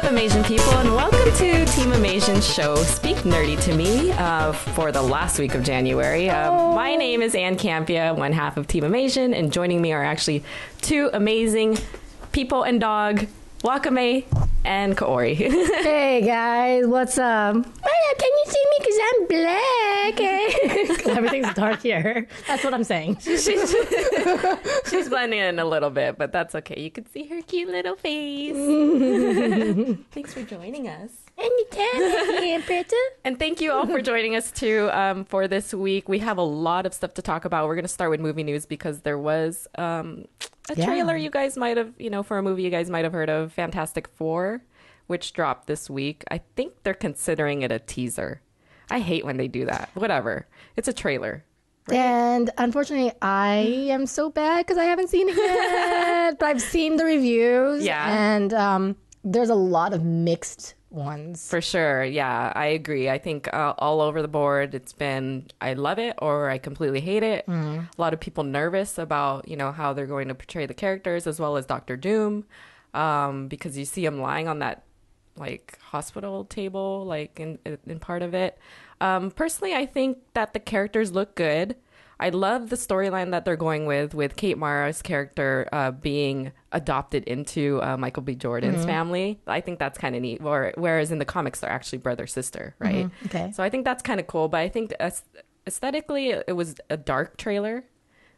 Amasian people, and welcome to Team Amasian's show, Speak Nerdy to Me, for the last week of January. My name is Ann Campia, one half of Team Amasian, and joining me are actually two amazing people and dog, Wakame and Kaori. Hey guys, what's up? Can you see me because I'm black? Everything's dark here. That's what I'm saying. She's blending in a little bit, but that's okay. You can see her cute little face. Thanks for joining us. Anytime, and thank you all for joining us too for this week. We have a lot of stuff to talk about. We're going to start with movie news because there was a trailer you guys might have, for a movie you guys might have heard of, Fantastic Four, which dropped this week. I think they're considering it a teaser. I hate when they do that. Whatever. It's a trailer. Right? And unfortunately, I am so bad because I haven't seen it yet. But I've seen the reviews. Yeah. And there's a lot of mixed ones. For sure. Yeah, I agree. I think all over the board, it's been, I love it or I completely hate it. A lot of people nervous about, how they're going to portray the characters as well as Doctor Doom. Because you see him lying on that hospital table, in part of it. Personally, I think that the characters look good. I love the storyline that they're going with Kate Mara's character being adopted into Michael B. Jordan's family. I think that's kind of neat. Whereas in the comics, they're actually brother-sister, right? Okay. So I think that's kind of cool. But I think aesthetically, it was a dark trailer.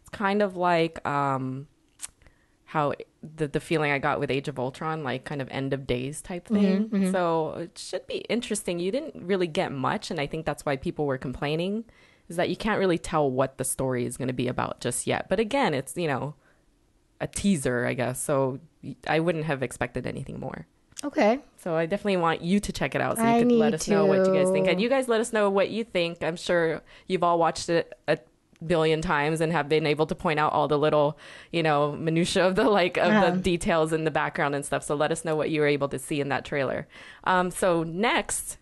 It's kind of like how the feeling I got with Age of Ultron, kind of end of days type thing. So it should be interesting. You didn't really get much, and I think that's why people were complaining, is that you can't really tell what the story is going to be about just yet. But again, it's, a teaser, I guess. So I wouldn't have expected anything more. Okay. So I definitely want you to check it out so you can let us know what you guys think. And you guys let us know what you think. I'm sure you've all watched it a billion times and have been able to point out all the little, minutia of the details in the background and stuff. So let us know what you were able to see in that trailer. So next,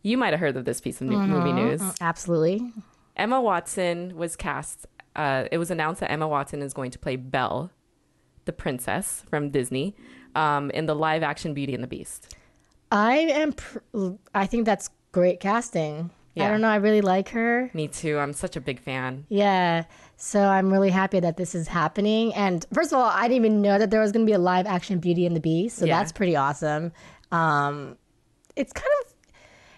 you might have heard of this piece of movie news. Absolutely. Emma Watson was cast. It was announced that Emma Watson is going to play Belle, the princess from Disney, in the live action Beauty and the Beast. I think that's great casting. Yeah. I don't know. I really like her. Me too. I'm such a big fan. Yeah. So I'm really happy that this is happening. And first of all, I didn't even know that there was going to be a live action Beauty and the Beast. So that's pretty awesome. It's kind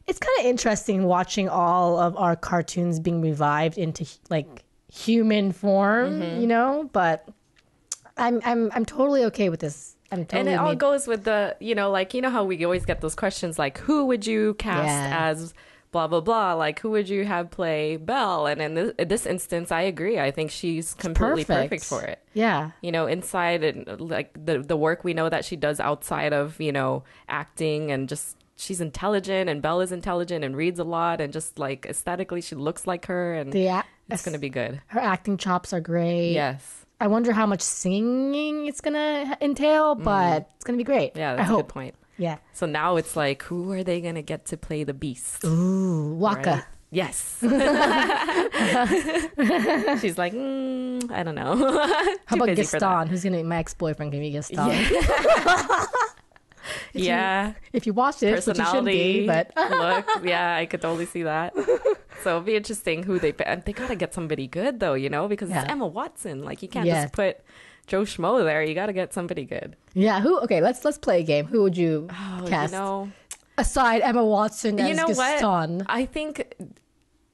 of interesting watching all of our cartoons being revived into human form, but I'm totally okay with this. And it all goes with the, how we always get those questions who would you cast as blah, blah, blah? Who would you have play Belle? And in this instance, I agree. I think she's completely perfect for it. Yeah. Inside and the work we know that she does outside of, acting and just she's intelligent and Belle is intelligent and reads a lot and just aesthetically she looks like her and it's going to be good. Her acting chops are great. Yes. I wonder how much singing it's going to entail, but it's going to be great. Yeah, that's a good point. Yeah. So now it's who are they going to get to play the Beast? Ooh, Waka. Right? Yes. She's I don't know. How about Gaston? Who's going to be my ex-boyfriend? Can be Gaston? Yeah. If you watch it, personality, which you shouldn't be, but look, yeah, I could totally see that. So it'll be interesting who they pick. They got to get somebody good though, because it's Emma Watson. You can't just put Joe Schmo there. You got to get somebody good. Yeah. Who? Okay, let's play a game. Who would you cast? Aside Emma Watson as Gaston. What? I think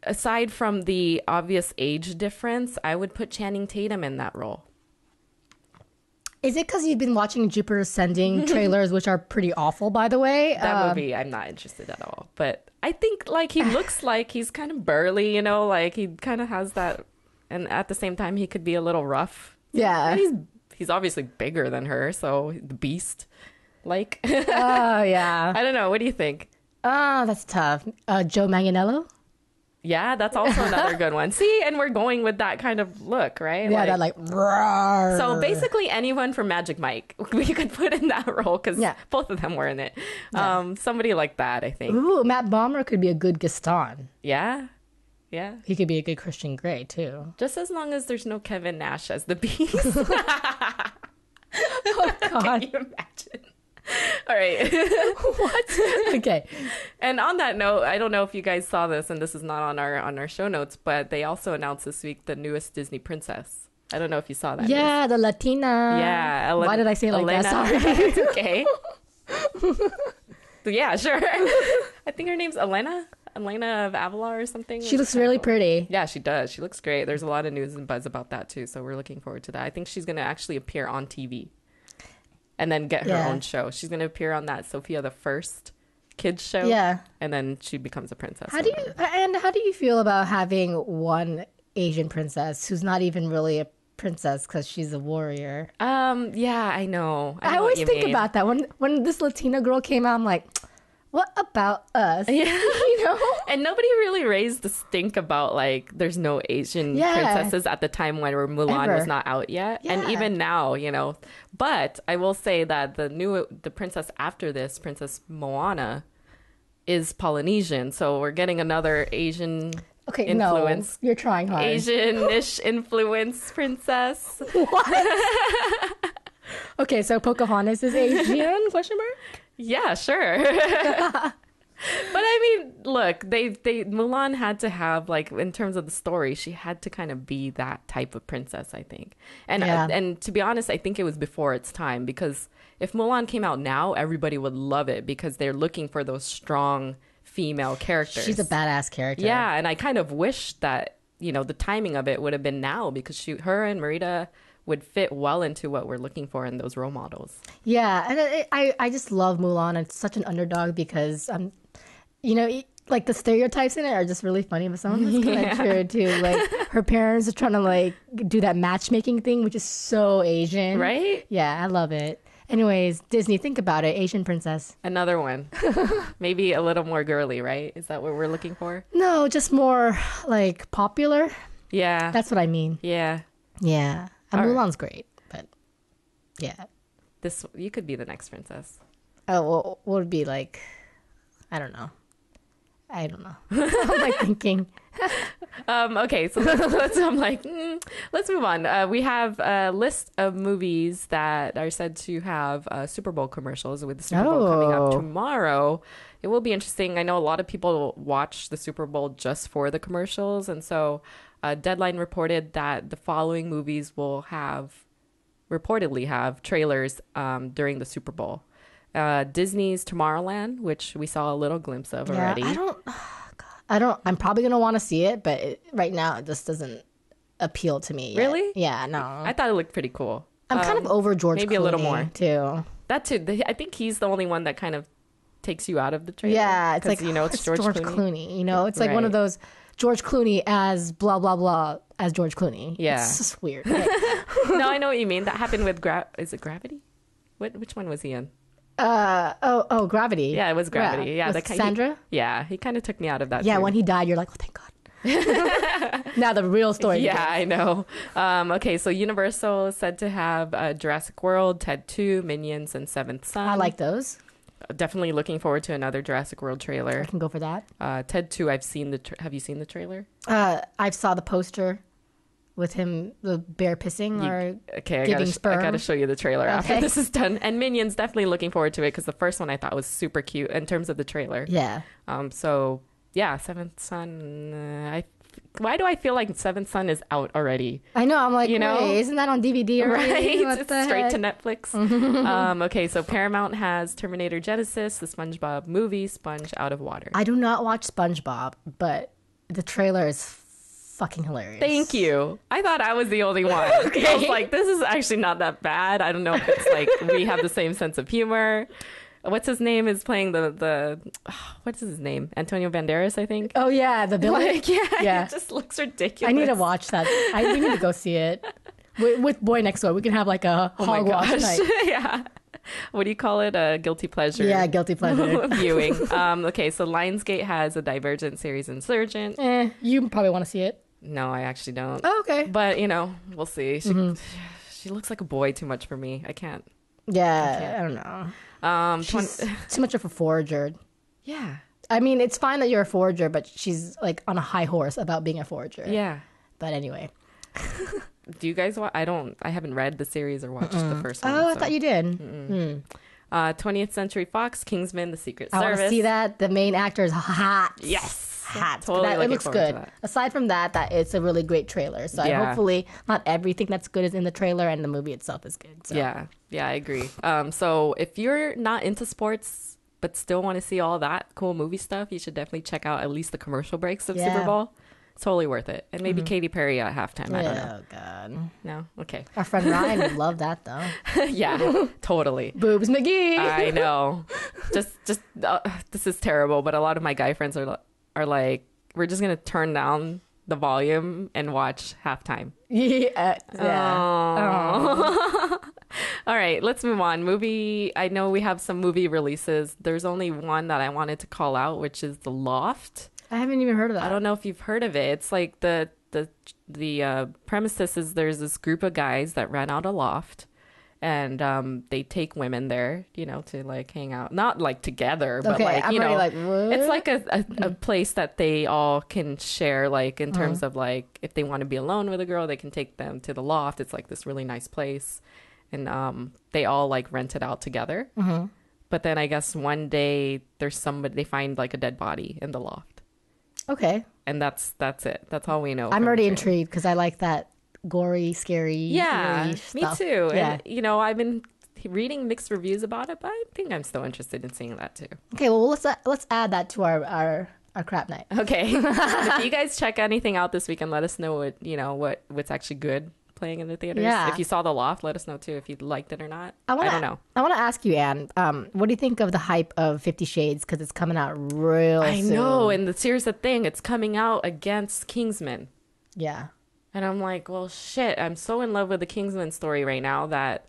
aside from the obvious age difference, I would put Channing Tatum in that role. Is it because you've been watching Jupiter Ascending trailers, which are pretty awful, by the way? That movie, I'm not interested at all. But I think he looks like he's kind of burly, he kind of has that. And at the same time, he could be a little rough. Yeah. And he's obviously bigger than her. So the Beast. Oh, yeah. I don't know. What do you think? That's tough. Joe Manganiello? Yeah, that's also another good one. See, and we're going with that kind of look, right? Yeah, roar. So basically anyone from Magic Mike, we could put in that role because both of them were in it. Yeah. Somebody like that, I think. Ooh, Matt Bomer could be a good Gaston. Yeah. Yeah. He could be a good Christian Grey, too. Just as long as there's no Kevin Nash as the Beast. Oh, God. Can you imagine? All right. What? Okay. And on that note, I don't know if you guys saw this, and this is not on our show notes, but they also announced this week the newest Disney princess. I don't know if you saw that. Yeah, the Latina. Yeah. Why did I say it like Elena. that? Sorry. It's okay. Yeah, sure. I think her name's Elena. Elena of Avalor or something. She looks really pretty. Yeah, she does. She looks great. There's a lot of news and buzz about that too, so we're looking forward to that. I think she's going to actually appear on TV and then get her own show. She's going to appear on that Sophia the First kids show. Yeah. And then she becomes a princess. How do you feel about having one Asian princess who's not even really a princess because she's a warrior? Yeah, I know. I always think about that. When this Latina girl came out, I'm like, what about us? Yeah. You know? And nobody really raised the stink about, like, there's no Asian princesses at the time when Mulan was not out yet. Yeah. And even now, you know. But I will say that the princess after this, Princess Moana, is Polynesian. So we're getting another Asian influence. No, you're trying hard. Asian-ish influence princess. What? Okay, so Pocahontas is Asian? Question mark? Yeah, sure. But I mean, look, they Mulan had to have, like, in terms of the story, she had to kind of be that type of princess, I think. And to be honest, I think it was before its time, because if Mulan came out now, everybody would love it because they're looking for those strong female characters. She's a badass character. Yeah, and I kind of wish that, you know, the timing of it would have been now, because her and Merida would fit well into what we're looking for in those role models. Yeah, and I just love Mulan. It's such an underdog because, you know, like the stereotypes in it are just really funny, but some of it's kind of true too. Like her parents are trying to like do that matchmaking thing, which is so Asian. Right? Yeah, I love it. Anyways, Disney, think about it. Asian princess. Another one. Maybe a little more girly, right? Is that what we're looking for? No, just more like popular. Yeah. That's what I mean. Yeah. Yeah. And Mulan's great, but yeah. You could be the next princess. Oh, well, what would be like? I don't know. I'm like thinking. Okay, so let's move on. We have a list of movies that are said to have Super Bowl commercials, with the Super Bowl coming up tomorrow. It will be interesting. I know a lot of people watch the Super Bowl just for the commercials, and so Deadline reported that the following movies will reportedly have trailers during the Super Bowl. Disney's Tomorrowland, which we saw a little glimpse of already. I'm probably going to want to see it, but right now it just doesn't appeal to me yet. Really? Yeah, no. I thought it looked pretty cool. I'm kind of over George maybe Clooney, a little more too. That too. I think he's the only one that kind of takes you out of the trailer. Yeah, it's like, you know, it's George Clooney. You know, it's like one of those George Clooney as blah, blah, blah as George Clooney. Yeah. It's just weird. No, I know what you mean. That happened with is it Gravity? Which one was he in? Gravity. Yeah, it was Gravity. Yeah, Sandra. He kind of took me out of that. Yeah, too. when he died, you're like, oh, thank God. Now the real story. Yeah, I know. Okay, so Universal is said to have Jurassic World, Ted 2, Minions, and Seventh Son. I like those. Definitely looking forward to another Jurassic World trailer. I can go for that. Ted 2, I've seen have you seen the trailer? I saw the poster with him, the bear pissing giving sperm. I gotta show you the trailer after this is done. And Minions, definitely looking forward to it because the first one I thought was super cute in terms of the trailer. Yeah. So yeah, Seventh Son. Why do I feel like Seventh Son is out already? I know. I'm like, wait, isn't that on DVD already? Right, it's straight to Netflix. Okay, so Paramount has Terminator Genesis, the SpongeBob movie, Sponge Out of Water. I do not watch SpongeBob, but the trailer is fucking hilarious. Thank you. I thought I was the only one. Okay. I was like, this is actually not that bad. I don't know if it's like we have the same sense of humor. What's his name is playing what's his name? Antonio Banderas, I think. Oh yeah, the villain. Like, yeah, it just looks ridiculous. I need to watch that. We need to go see it with Boy Next Door. We can have like a hogwash night. Yeah. What do you call it? A guilty pleasure. Yeah, guilty pleasure viewing. Okay, so Lionsgate has a Divergent series, Insurgent. You probably want to see it. No, I actually don't. Oh, okay. But, you know, we'll see. She looks like a boy too much for me. I can't. Yeah, I don't know. She's too much of a forager. Yeah. I mean, it's fine that you're a forager, but she's like on a high horse about being a forager. Yeah. But anyway. Do you guys watch? I haven't read the series or watched the first one. Oh, I thought you did. 20th Century Fox, Kingsman, The Secret Service. I want to see that. The main actor is hot. Yes. Hot. Totally it looks good. Aside from that, it's a really great trailer. So hopefully not everything that's good is in the trailer and the movie itself is good. So. Yeah, I agree. So if you're not into sports but still want to see all that cool movie stuff, you should definitely check out at least the commercial breaks of Super Bowl. It's totally worth it. And maybe Katy Perry at halftime. I don't know. Oh, God. No? Okay. Our friend Ryan would love that, though. Yeah, totally. Boobs McGee. I know. Just this is terrible, but a lot of my guy friends are like, we're just going to turn down the volume and watch halftime. Yeah. All right, let's move on. I know we have some movie releases. There's only one that I wanted to call out, which is The Loft. I haven't even heard of that. I don't know if you've heard of it. It's like the premises is there's this group of guys that rent out a loft, and they take women there, to like hang out, not like together, but like what? it's like a place that they all can share, like in terms of like if they want to be alone with a girl, they can take them to the loft. It's like this really nice place, and they all like rent it out together. But then I guess one day they find like a dead body in the loft. Okay. And that's it. That's all we know. I'm already intrigued because I like that gory, scary. Yeah, me stuff. too. Yeah. And I've been reading mixed reviews about it, but I think I'm still interested in seeing that too. Okay, well let's add that to our crap night. Okay. If you guys check anything out this weekend, let us know what's actually good playing in the theaters. Yeah. If you saw The Loft, let us know too if you liked it or not. I don't know. I want to ask you, Anne, what do you think of the hype of 50 Shades? Because it's coming out real soon. I know, and here's the thing. It's coming out against Kingsmen. Yeah. And I'm like, well, shit, I'm so in love with the Kingsman story right now that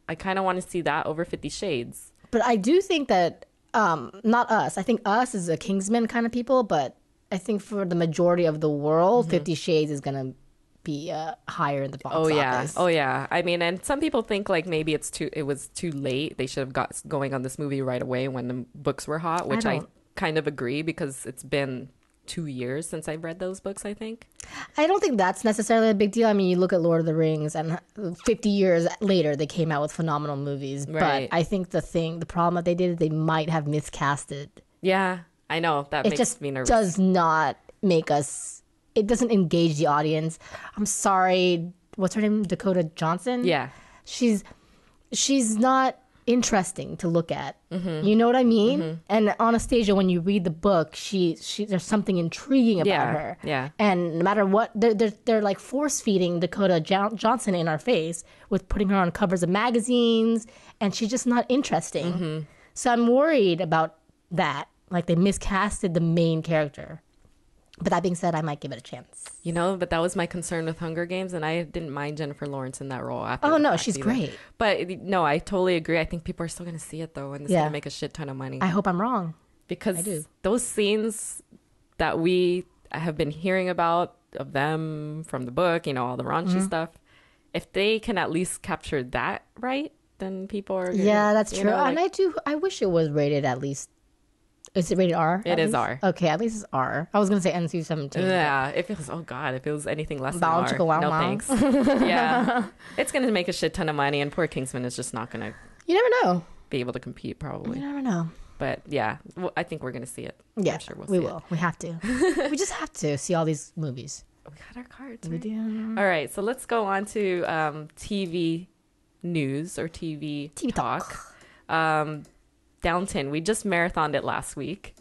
I kind of want to see that over 50 Shades. But I do think that, not us. I think us is a Kingsman kind of people, but I think for the majority of the world, 50 Shades is going to be higher in the box office. Oh yeah. I mean, and some people think like maybe it was too late. They should have got going on this movie right away when the books were hot, which I kind of agree because it's been 2 years since I've read those books, I think. I don't think that's necessarily a big deal. I mean, you look at Lord of the Rings and 50 years later they came out with phenomenal movies. Right. But I think the problem that they did is they might have miscasted. Yeah, I know. That makes me nervous. It does not make us... It doesn't engage the audience. I'm sorry. What's her name? Dakota Johnson? Yeah. She's not interesting to look at. You know what I mean? And Anastasia, when you read the book, there's something intriguing about her. Yeah. And no matter what, they're like force feeding Dakota Johnson in our face with putting her on covers of magazines, and she's just not interesting. So I'm worried about that. Like they miscasted the main character. But that being said, I might give it a chance. But that was my concern with Hunger Games, and I didn't mind Jennifer Lawrence in that role. Oh, no, she's great. But no, I totally agree. I think people are still going to see it, though, and it's going to make a shit ton of money. I hope I'm wrong. Because those scenes that we have been hearing about of them from the book, all the raunchy stuff, if they can at least capture that right, then people are... Yeah, that's true. And I wish it was rated at least... Is it rated R? It is R. Okay, at least it's R. I was going to say NC-17. Yeah, if it feels anything less than R. No thanks. Yeah. It's going to make a shit ton of money, and poor Kingsman is just not going to... You never know. Be able to compete, probably. You never know. But yeah, I think we're going to see it. Yeah, I'm sure we will. We have to. We just have to see all these movies. We got our cards. We right? do. All right, so let's go on to TV news or TV talk. Downton. We just marathoned it last week,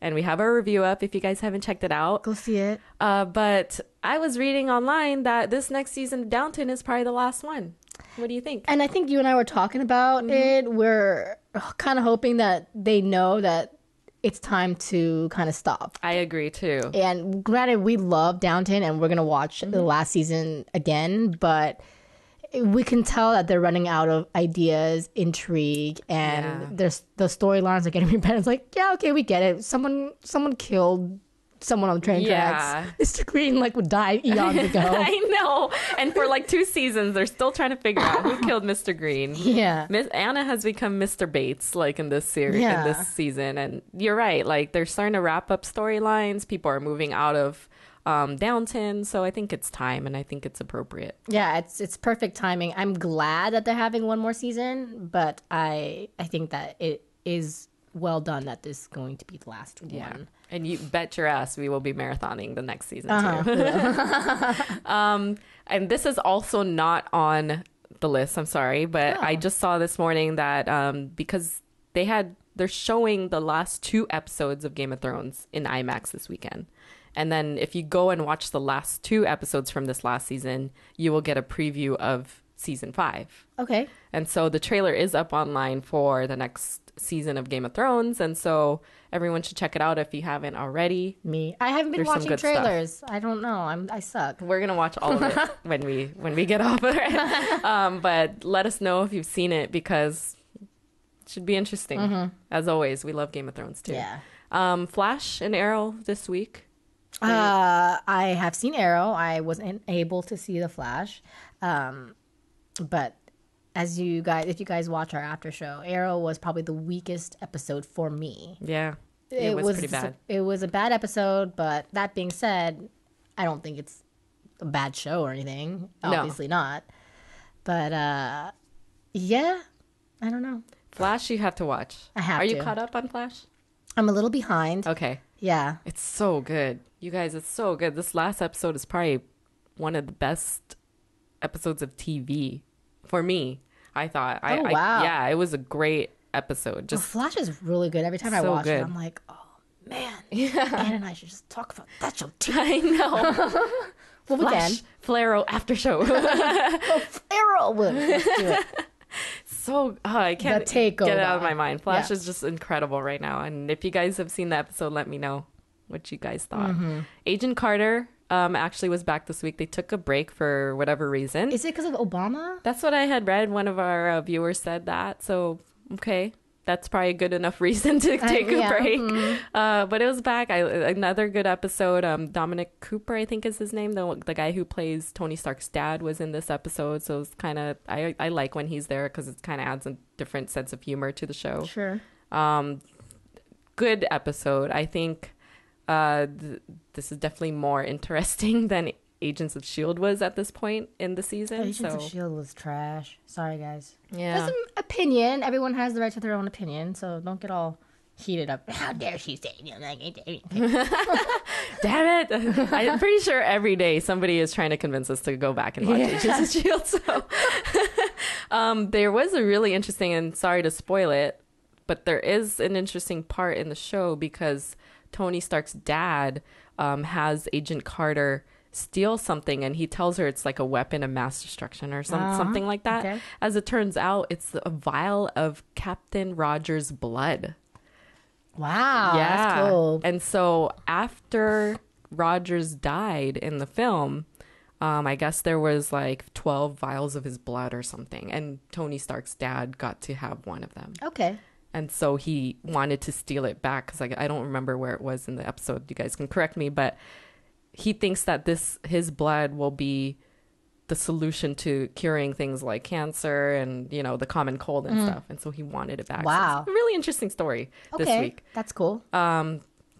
and we have our review up if you guys haven't checked it out. Go see it. But I was reading online that this next season of Downton is probably the last one. What do you think? And I think you and I were talking about it. We're kind of hoping that they know that it's time to kind of stop. I agree too. And granted, we love Downton and we're going to watch the last season again, but we can tell that they're running out of ideas, intrigue, and the storylines are getting repetitive. It's like, yeah, okay, we get it. Someone killed someone on the train tracks. Mr. Green would die eons ago. I know. And for 2 seasons, they're still trying to figure out who killed Mr. Green. Yeah. Miss Anna has become Mr. Bates in this series, in this season. And you're right. They're starting to wrap up storylines. People are moving out of Downton, so I think it's time, and I think it's appropriate. Yeah, it's perfect timing. I'm glad that they're having one more season, but I think that it is well done that this is going to be the last one. And you bet your ass we will be marathoning the next season too. And this is also not on the list, I'm sorry, but I just saw this morning that because they're showing the last 2 episodes of Game of Thrones in IMAX this weekend. And then if you go and watch the last 2 episodes from this last season, you will get a preview of season 5. Okay. And so the trailer is up online for the next season of Game of Thrones. And so everyone should check it out if you haven't already. I haven't been watching trailers. Stuff. I don't know. I suck. We're going to watch all of it when we get off of it. But let us know if you've seen it, because it should be interesting. Mm-hmm. As always, we love Game of Thrones too. Yeah. Flash and Arrow this week. I have seen Arrow. I wasn't able to see The Flash. But if you guys watch our after show, Arrow was probably the weakest episode for me. Yeah. It was pretty bad. It was a bad episode, but that being said, I don't think it's a bad show or anything. Obviously not. But yeah, I don't know. Flash you have to watch. I have to. Are you caught up on Flash? I'm a little behind. Okay. Yeah. It's so good. You guys, it's so good. This last episode is probably one of the best episodes of TV for me, I thought. Wow. Yeah, it was a great episode. Flash is really good. Every time I watch it, I'm like, oh, man. Yeah. Anne and I should just talk about that show too. I know. Well, Flash, Flaro after show. Flaro. Let's do it. So I can't get it out of my mind. Flash is just incredible right now. And if you guys have seen the episode, let me know what you guys thought. Mm-hmm. Agent Carter actually was back this week. They took a break for whatever reason. Is it because of Obama? That's what I had read. One of our viewers said that. So, okay. That's probably a good enough reason to take a break. Mm-hmm. But it was back. Another good episode. Dominic Cooper, I think is his name. The guy who plays Tony Stark's dad was in this episode. So it's kind of, I like when he's there because it kind of adds a different sense of humor to the show. Sure. Good episode. I think this is definitely more interesting than Agents of S.H.I.E.L.D. was at this point in the season. Agents of S.H.I.E.L.D. was trash. Sorry, guys. Yeah. That's an opinion. Everyone has the right to their own opinion, so don't get all heated up. How dare she say it? Damn it. I'm pretty sure every day somebody is trying to convince us to go back and watch Agents of S.H.I.E.L.D. So there was a really interesting, and sorry to spoil it, but there is an interesting part in the show because Tony Stark's dad has Agent Carter steal something, and he tells her it's like a weapon of mass destruction or something like that. Okay. As it turns out, it's a vial of Captain Rogers' blood. Wow, yeah. That's cool. And so after Rogers died in the film, I guess there was like 12 vials of his blood or something, and Tony Stark's dad got to have one of them. Okay. And so he wanted to steal it back because I don't remember where it was in the episode. You guys can correct me, but he thinks that his blood will be the solution to curing things like cancer and, the common cold and stuff. And so he wanted it back. Wow. So it's a really interesting story this week. That's cool.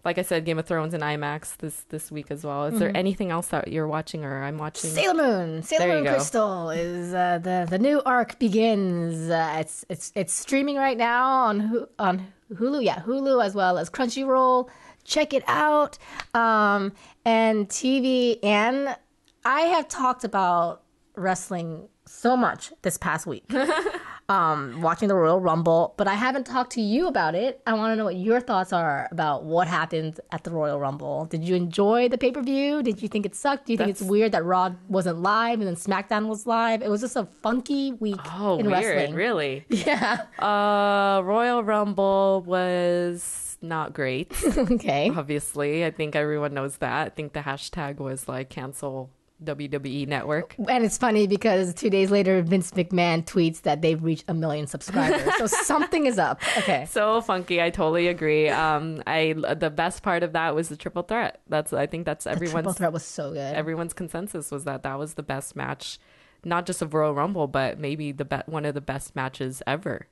Like I said, Game of Thrones and IMAX this week as well. Is there anything else that you're watching or I'm watching? Sailor Moon. Sailor Moon Crystal is the new arc begins. It's streaming right now on Hulu. Yeah, Hulu as well as Crunchyroll. Check it out. And TV. And I have talked about wrestling so much this past week. Watching the Royal Rumble, but I haven't talked to you about it. I want to know what your thoughts are about what happened at the Royal Rumble. Did you enjoy the pay-per-view? Did you think it sucked? Do you think it's weird that Raw wasn't live and then SmackDown was live? It was just a funky week in wrestling. Really? Yeah. Royal Rumble was not great. Okay. Obviously, I think everyone knows that. I think the hashtag was like cancel WWE network. And it's funny because 2 days later, Vince McMahon tweets that they've reached 1 million subscribers. So something is up. Okay. So funky. I totally agree. The best part of that was the triple threat. I think that's everyone's. The triple threat was so good. Everyone's consensus was that was the best match, not just of Royal Rumble, but maybe one of the best matches ever.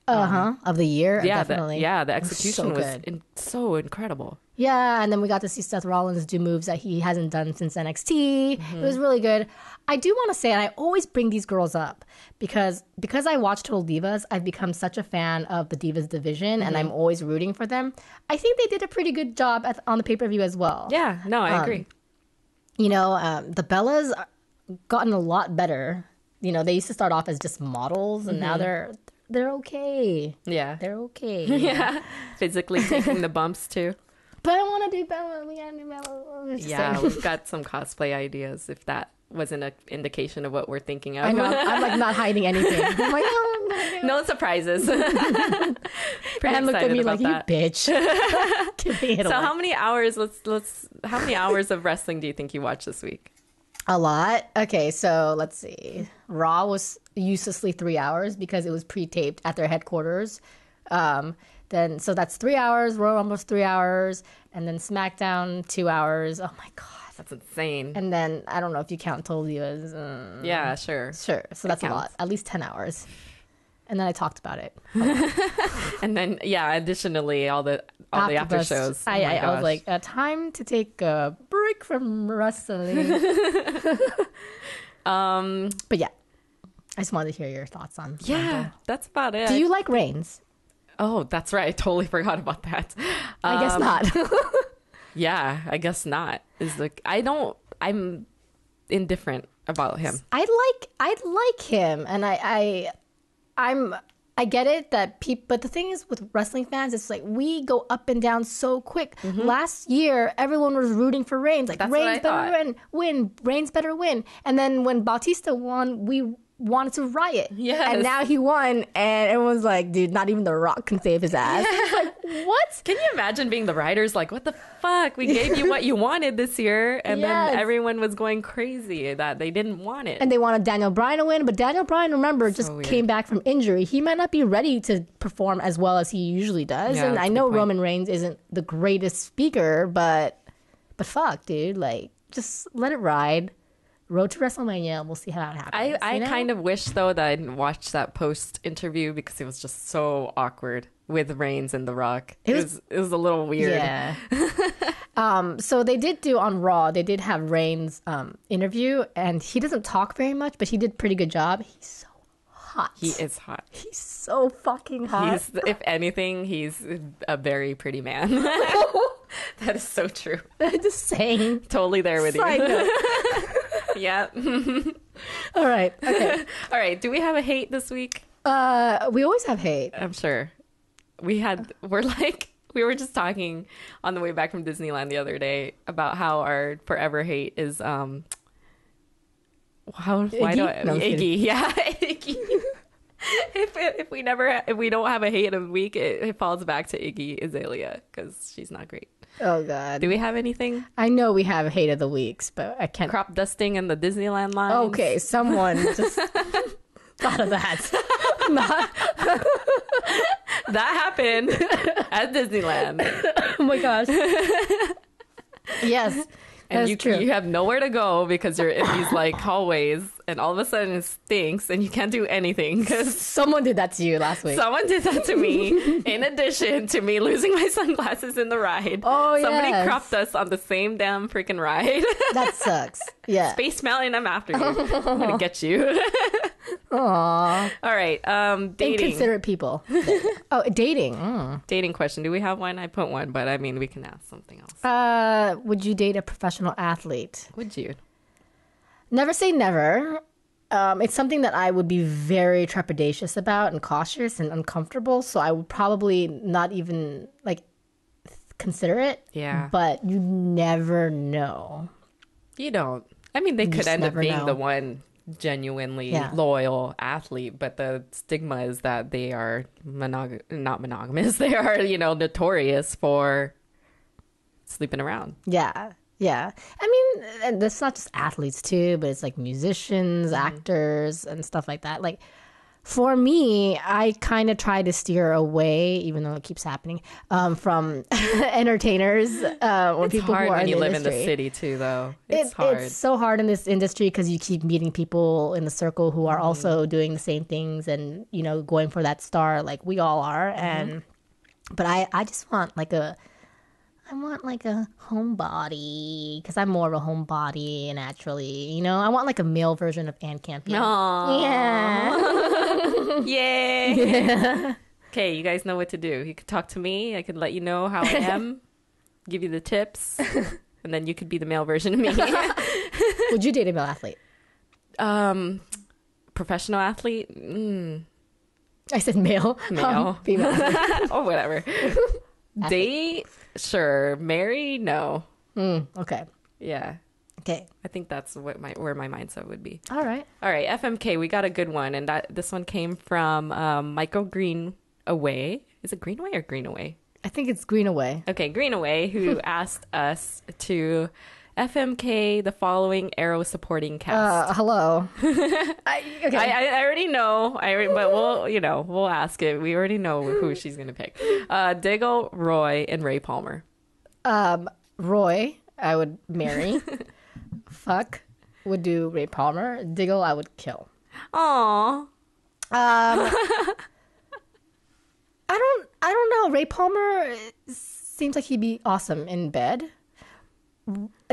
Of the year. Yeah, definitely. The execution was good. so incredible. Yeah, and then we got to see Seth Rollins do moves that he hasn't done since NXT. It was really good. I do want to say, and I always bring these girls up because I watch Total Divas, I've become such a fan of the Divas division, and I'm always rooting for them. I think they did a pretty good job on the pay-per-view as well. Yeah, no, I agree. You know, the Bellas gotten a lot better. You know, they used to start off as just models, and now they're okay. Yeah. They're okay. Yeah. Physically taking the bumps too. But I want to do Bella. We got to do Bella. Yeah, we've got some cosplay ideas if that wasn't an indication of what we're thinking of. I know. I'm like not hiding anything. I'm like, no. No surprises. Pretty and looked at me like, that. You bitch. So how many hours, how many hours of wrestling do you think you watched this week? A lot. Okay, so let's see. Raw was uselessly 3 hours because it was pre-taped at their headquarters. So that's 3 hours. Royal Rumble's 3 hours, and then SmackDown 2 hours. Oh my god, that's insane. And then I don't know if you count Total Divas. Yeah, sure. So that's a lot. At least 10 hours. And then I talked about it. And then additionally all the after shows. I was like, time to take a break from wrestling. But yeah, I just wanted to hear your thoughts on. Rumble. That's about it. Do you like Reigns? Oh, that's right. I totally forgot about that. I guess not. Yeah, I guess not. I'm indifferent about him. I like him, and I get it that people, but the thing is with wrestling fans, it's like we go up and down so quick. Last year, everyone was rooting for Reigns. Like, Reigns better win. Reigns better win. And then when Bautista won, we wanted to riot. Yes. And now he won, and everyone's like, dude, not even The Rock can save his ass. It's like, what? Can you imagine being the writers like, what the fuck? We gave you what you wanted this year, and then everyone was going crazy that they didn't want it. And they wanted Daniel Bryan to win, but Daniel Bryan, remember, just came back from injury. He might not be ready to perform as well as he usually does. Yeah, and I know Roman Reigns isn't the greatest speaker, but fuck, dude, like, just let it ride. Road to WrestleMania. We'll see how it happens. I kind of wish, though, that I didn't watch that post interview because it was just so awkward with Reigns and The Rock. It was a little weird. Yeah. So they did do on Raw, they did have Reigns interview, and he doesn't talk very much, but he did a pretty good job. He's so hot. He is hot. He's so fucking hot. If anything, he's a very pretty man. That is so true. Just saying. Totally there with you. Yeah. All right. Okay. All right. Do we have a hate this week? We always have hate. I'm sure. We were just talking on the way back from Disneyland the other day about how our forever hate is Iggy. Yeah, Iggy. If we don't have a hate of the week, it falls back to Iggy Azalea because she's not great. Oh god. Do we have anything? I know we have hate of the weeks, but I can't. Crop dusting in the Disneyland line. Okay, someone just thought of that. That happened at Disneyland. Oh my gosh. Yes. And that's true. You have nowhere to go because you're in these like hallways, and all of a sudden it stinks, and you can't do anything because someone did that to you last week. Someone did that to me. In addition to me losing my sunglasses in the ride, somebody cropped us on the same damn freaking ride. That sucks. Yeah, Space Mountain, I'm after you. I'm gonna get you. Aww. All right. Dating. Inconsiderate people. Oh, dating. Dating question. Do we have one? I put one, but I mean, we can ask something else. Would you date a professional athlete? Would you? Never say never. It's something that I would be very trepidatious about and cautious and uncomfortable. So I would probably not even consider it. Yeah. But you never know. You don't. I mean, they could end up being the one genuinely loyal athlete, but the stigma is that they are not monogamous. They are, notorious for sleeping around. Yeah. Yeah. I mean, and that's not just athletes too, but it's like musicians, actors, and stuff like that. Like, for me, I kind of try to steer away, even though it keeps happening, from entertainers or It's people hard who are when in you the live in the industry. city too, though. It's hard. It's so hard in this industry because you keep meeting people in the circle who are also doing the same things and, you know, going for that star like we all are. But I just want like I want like a homebody because I'm more of a homebody naturally. You know, I want like a male version of Anne Campion. Aww. Yeah. Yay. Yeah. Okay, you guys know what to do. You could talk to me. I could let you know how I am, give you the tips, and then you could be the male version of me. Would you date a male athlete? Professional athlete? I said male. Male. Female. Or whatever. Date? Sure. Marry? No. Okay. Yeah. Okay. I think that's where my mindset would be. All right. All right, FMK, we got a good one, and this one came from Michael Greenaway. Is it Greenaway or Greenaway? I think it's Greenaway. Okay, Greenaway, who asked us to FMK the following Arrow supporting cast. Hello. I already know. But we'll ask it. We already know who she's gonna pick. Diggle, Roy, and Ray Palmer. Roy, I would marry. Fuck, would do Ray Palmer. Diggle, I would kill. Aww. I don't know. Ray Palmer seems like he'd be awesome in bed.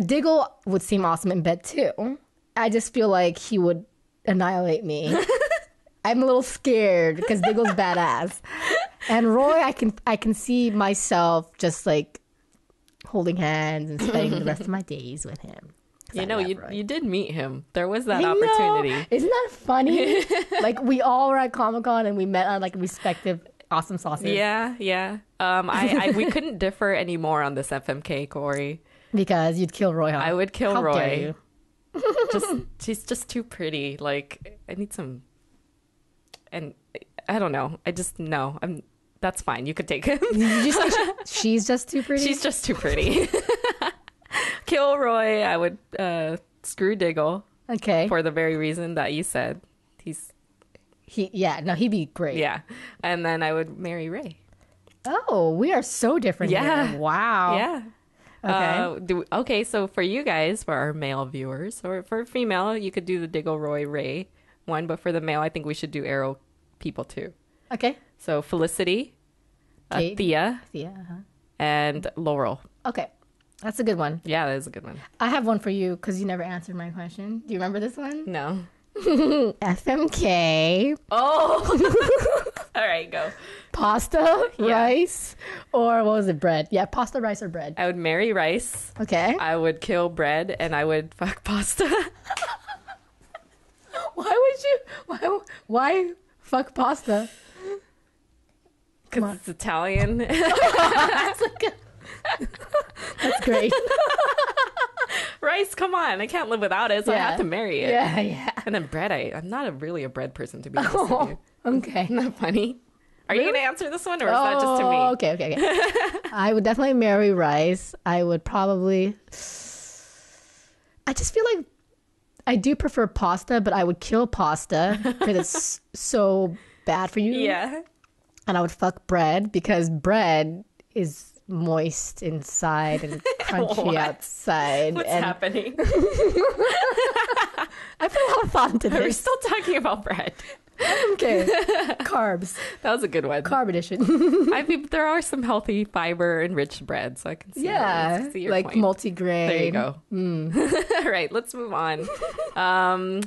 Diggle would seem awesome in bed too. I just feel like he would annihilate me. I'm a little scared because Diggle's badass. And Roy, I can see myself just like holding hands and spending the rest of my days with him. You know, you did meet him. There was that I opportunity. know. Isn't that funny? Like we all were at Comic-Con and we met on like respective awesome sauces. Yeah. We couldn't differ anymore on this FMK, Kaori. Because you'd kill Roy. Huh? I would kill How Roy. dare you? She's just too pretty. Like, I need some, and I don't know. That's fine. You could take him. Did you say she's just too pretty? She's just too pretty. Kill Roy. I would screw Diggle. Okay. For the very reason that you said. He'd be great. Yeah. And then I would marry Ray. Oh, we are so different. Yeah. Here. Wow. Yeah. Okay, so for you guys, for our male viewers, or for female, you could do the Diggle, Roy, Ray one, but for the male, I think we should do Arrow people too. Okay. So Felicity, Thea, and Laurel. Okay. That's a good one. Yeah, that is a good one. I have one for you because you never answered my question. Do you remember this one? No. FMK. Oh. All right, go. Pasta, rice, or what was it, bread? Yeah, pasta, rice, or bread. I would marry rice. Okay. I would kill bread, and I would fuck pasta. Why fuck pasta? Because it's Italian. That's great. Rice, come on. I can't live without it, so I have to marry it. Yeah. And then bread, I'm not really a bread person, to be honest with you. Okay. Isn't that funny? Are you going to answer this one, or is that just to me? Okay. I would definitely marry rice. I would probably... I just feel like I do prefer pasta, but I would kill pasta because it's so bad for you. Yeah. And I would fuck bread because bread is moist inside and crunchy outside. What's happening? I put a lot of thought into this. We're still talking about bread. Okay. Carbs. That was a good one. Carb edition. I mean, there are some healthy fiber enriched bread, so I can see, see your like point. multigrain. There you go. All right, let's move on. Oh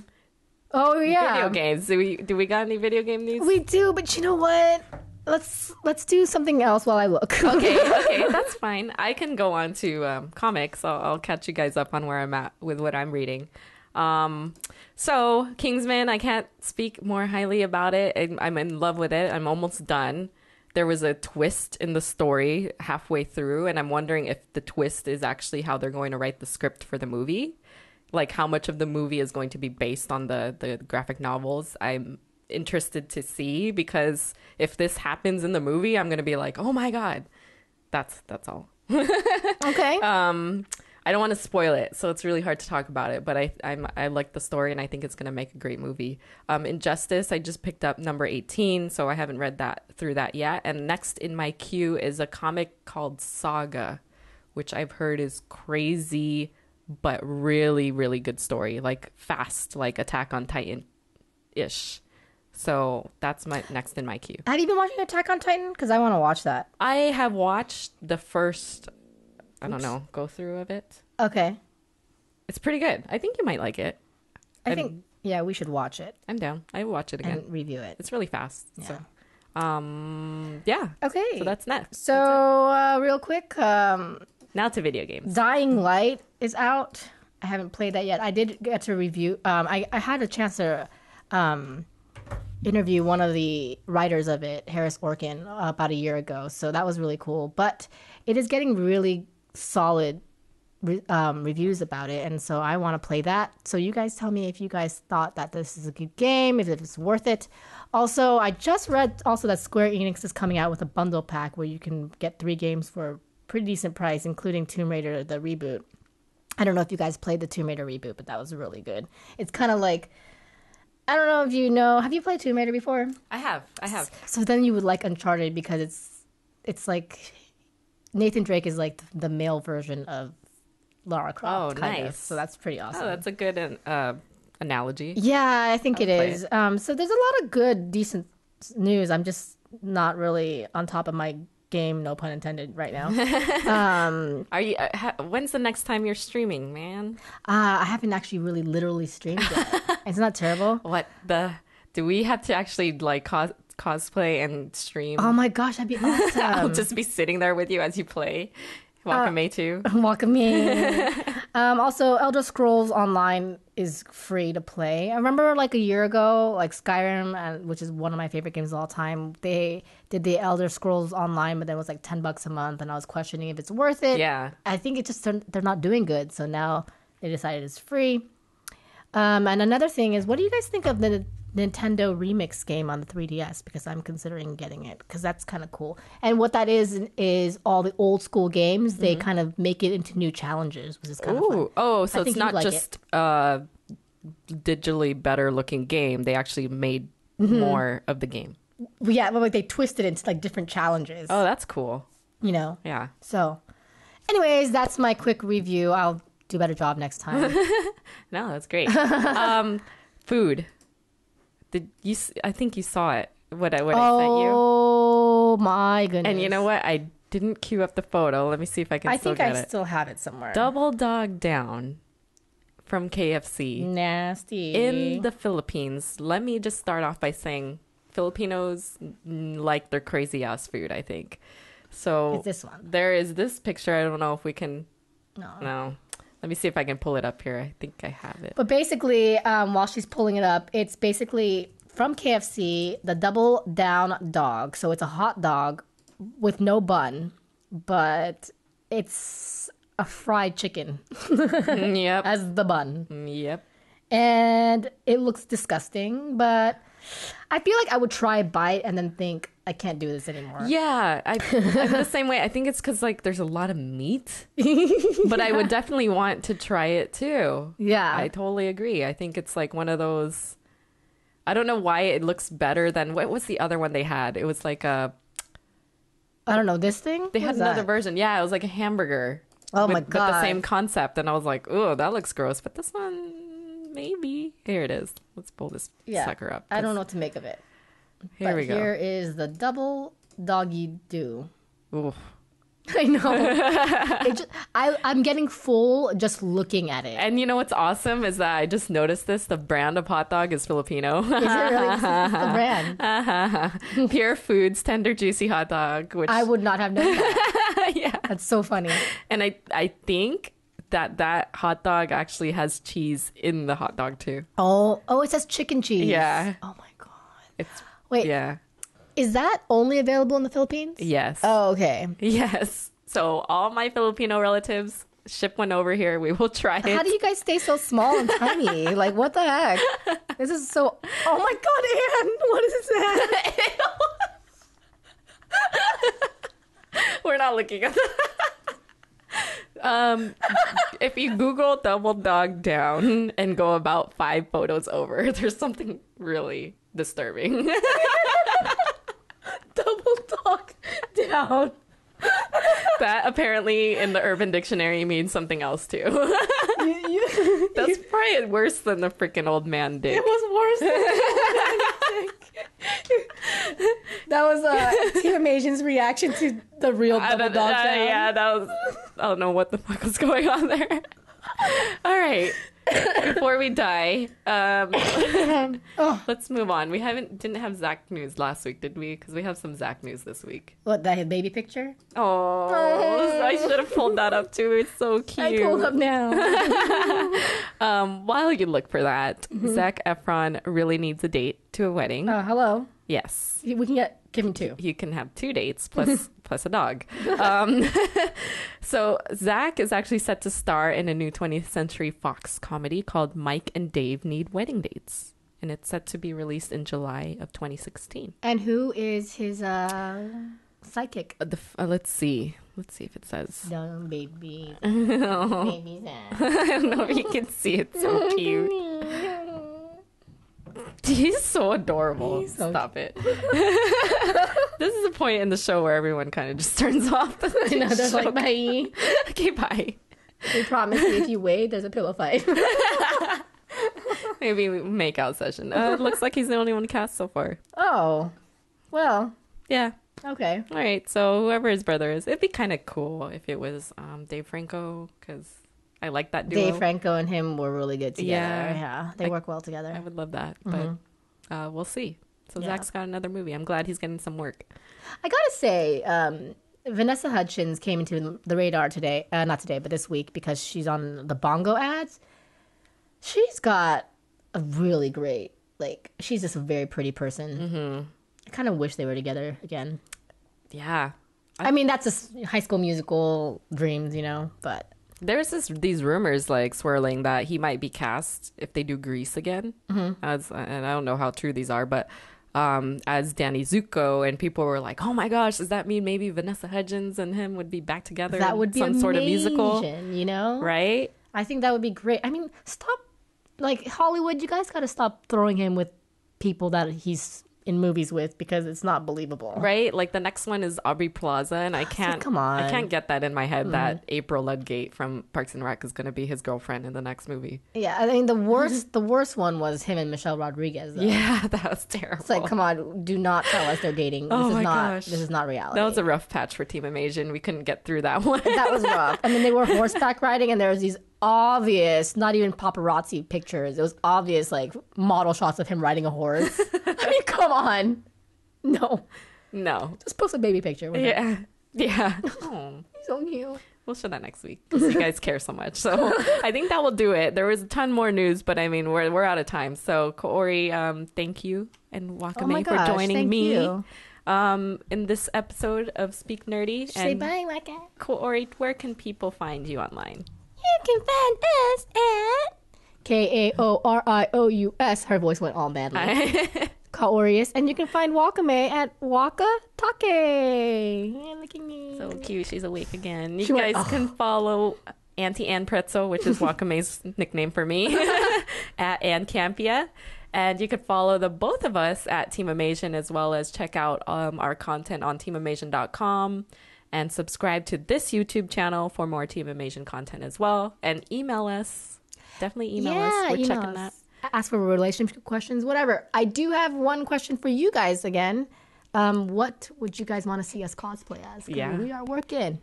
yeah. Video games. Do we got any video game news? We do, but you know what? Let's do something else while I look. Okay, that's fine. I can go on to comics. I'll catch you guys up on where I'm at with what I'm reading. So Kingsmen, I can't speak more highly about it. I'm in love with it. I'm almost done. There was a twist in the story halfway through, and I'm wondering if the twist is actually how they're going to write the script for the movie. Like how much of the movie is going to be based on the graphic novels. I'm interested to see, because if this happens in the movie, I'm going to be like, oh my God, that's all. Okay. I don't want to spoil it, so it's really hard to talk about it. But I like the story, and I think it's going to make a great movie. Injustice, I just picked up number 18, so I haven't read through that yet. And next in my queue is a comic called Saga, which I've heard is crazy, but really, really good story. Like fast, like Attack on Titan-ish. So that's my next in my queue. Have you been watching Attack on Titan? Because I want to watch that. I have watched the first, I don't know, go through of it. Okay. It's pretty good. I think you might like it. I think, yeah, we should watch it. I'm down. I will watch it again. And review it. It's really fast. Yeah. So, yeah. Okay. So that's next. So, real quick, Now to video games. Dying Light is out. I haven't played that yet. I did get to review. I had a chance to interview one of the writers of it, Harris Orkin, about a year ago. So that was really cool. But it is getting really solid reviews about it, and so I want to play that. So you guys tell me if you guys thought that this is a good game, if it's worth it. Also, I just read also that Square Enix is coming out with a bundle pack where you can get 3 games for a pretty decent price, including Tomb Raider, the reboot. I don't know if you guys played the Tomb Raider reboot, but that was really good. It's kind of like, I don't know if you know, have you played Tomb Raider before? I have. So then you would like Uncharted because it's like Nathan Drake is like the male version of Lara Croft. Oh, nice. So that's pretty awesome. Oh, that's a good analogy. Yeah, I think it is. It. So there's a lot of good, decent news. I'm just not really on top of my game, no pun intended, right now. Are you? When's the next time you're streaming, man? I haven't actually really literally streamed yet. Isn't that terrible? What the? Do we have to actually like cosplay and stream? Oh my gosh, that'd be awesome. I'll just be sitting there with you as you play. Wakame too. Wakame. Also, Elder Scrolls Online is free to play. I remember like a year ago, like Skyrim, which is one of my favorite games of all time, they did the Elder Scrolls Online, but then it was like $10 a month, and I was questioning if it's worth it. Yeah. I think it just they're not doing good, so now they decided it's free. And another thing is, what do you guys think of the Nintendo Remix game on the 3DS? Because I'm considering getting it, because that's kind of cool. And what that is all the old school games, they kind of make it into new challenges, which is kind of fun. Oh, so it's not like just digitally better looking game. They actually made more of the game. Yeah, but like they twisted it into like different challenges. Oh, that's cool. You know? Yeah. So, anyways, that's my quick review. I'll do a better job next time. No, that's great. Food. I think you saw it. What I sent you. Oh my goodness! And you know what? I didn't queue up the photo. Let me see if I can. I still have it somewhere. Double Dog Down from KFC. Nasty. In the Philippines. Let me just start off by saying Filipinos like their crazy ass food, I think. So it's this one. There is this picture. I don't know if we can. No. Let me see if I can pull it up here. I think I have it. But basically, while she's pulling it up, it's basically from KFC, the Double Down Dog. So it's a hot dog with no bun, but it's a fried chicken. Yep. As the bun. Yep. And it looks disgusting, but I feel like I would try a bite and then think, I can't do this anymore. Yeah, I'm the same way. I think it's because like there's a lot of meat, but I would definitely want to try it too. Yeah, I totally agree. I think it's like one of those. I don't know why it looks better than what was the other one they had. It was like a. I don't know this thing. They had another version. Yeah, it was like a hamburger. Oh my god! With the same concept, and I was like, oh, that looks gross. But this one, maybe. Here it is. Let's pull this sucker up. I don't know what to make of it. Here we go. Here is the Double Doggy Do. Ooh. I know. I'm getting full just looking at it. And you know what's awesome is that I just noticed this. The brand of hot dog is Filipino. Is it really? This is the brand. Pure Foods Tender Juicy Hot Dog. Which I would not have known that. Yeah. That's so funny. And I think that hot dog actually has cheese in the hot dog too. Oh, it says chicken cheese. Yeah. Oh my god. Wait. Yeah. Is that only available in the Philippines? Yes. Oh, okay. Yes. So all my Filipino relatives, ship one over here. We will try it. How do you guys stay so small and tiny? Like, what the heck? This is so... Oh my god, Anne! What is that? We're not looking at that. If you Google double dog down and go about 5 photos over, there's something really disturbing. Double dog down. That apparently in the Urban Dictionary means something else too. That's probably worse than the freaking old man dick. It was worse than the old man dick. That was Team Amasian's reaction to the real double dog down. Yeah, that was... I don't know what the fuck was going on there. All right. Before we die, let's move on. We didn't have Zach news last week, did we? Because we have some Zach news this week. What, that baby picture? Oh, I should have pulled that up too. It's so cute. I pulled up now. While you look for that, Zac Efron really needs a date to a wedding. Hello. Yes. We can give him 2. You can have 2 dates plus a dog. So Zach is actually set to star in a new 20th Century Fox comedy called Mike and Dave Need Wedding Dates. And it's set to be released in July of 2016. And who is his sidekick? Let's see. Let's see if it says. No, baby. Oh. Baby Zach. I don't know if you can see. It's so cute. He's so adorable. Stop it. This is a point in the show where everyone kind of just turns off. I know, they're like, bye. Okay, bye. They promise me if you wait, there's a pillow fight. Maybe make out session. It looks like he's the only one cast so far. Oh, well. Yeah. Okay. All right. So whoever his brother is, it'd be kind of cool if it was Dave Franco, because I like that duo. Dave Franco and him were really good together. Yeah. They work well together. I would love that, but we'll see. So Zach's got another movie. I'm glad he's getting some work. I gotta say, Vanessa Hudgens came into the radar today. Not today, but this week, because she's on the Bongo ads. She's got a really great, she's just a very pretty person. I kind of wish they were together again. Yeah. I mean, that's a High School Musical dreams, but... There's these rumors swirling that he might be cast if they do Grease again. And I don't know how true these are, but as Danny Zuko, and people were like, "Oh my gosh, does that mean maybe Vanessa Hudgens and him would be back together? That would be some amazing, sort of musical, right?" I think that would be great. I mean, stop, Hollywood, you guys got to stop throwing him with people that he's in movies with, because it's not believable, right? The next one is Aubrey Plaza, and I can't I can't get that in my head that April Ludgate from Parks and Rec is going to be his girlfriend in the next movie. Yeah, I mean, the worst one was him and Michelle Rodriguez, though. Yeah, that was terrible. It's come on, do not tell us they're dating. This is not reality. That was a rough patch for Team Amasian. We couldn't get through that one. That was rough. I mean, they were horseback riding, and there was these obvious, not even paparazzi pictures. It was obvious, model shots of him riding a horse. I mean, come on. No. Just post a baby picture with him. Yeah. Oh. He's so cute. We'll show that next week because you guys care so much. So I think that will do it. There was a ton more news, but I mean, we're out of time. So Kaori, thank you, and Wakame for joining me in this episode of Speak Nerdy. Say bye, Waka. Kaori, where can people find you online? You can find us at Kaorious. Her voice went all badly. Kaorious. And you can find Wakame at Waka Take. Yeah, look at me. So cute. She's awake again. You guys can follow Auntie Ann Pretzel, which is Wakame's nickname for me, at Ann Campia. And you could follow the both of us at Team Amasian, as well as check out our content on teamamasian.com. And subscribe to this YouTube channel for more Team Amasian content as well. And email us. Definitely email us. We're checking that. Ask for relationship questions, whatever. I do have one question for you guys again. What would you guys want to see us cosplay as? Yeah. We are working.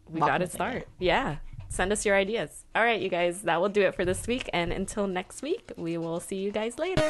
We got to start. Yeah. Send us your ideas. All right, you guys. That will do it for this week. And until next week, we will see you guys later.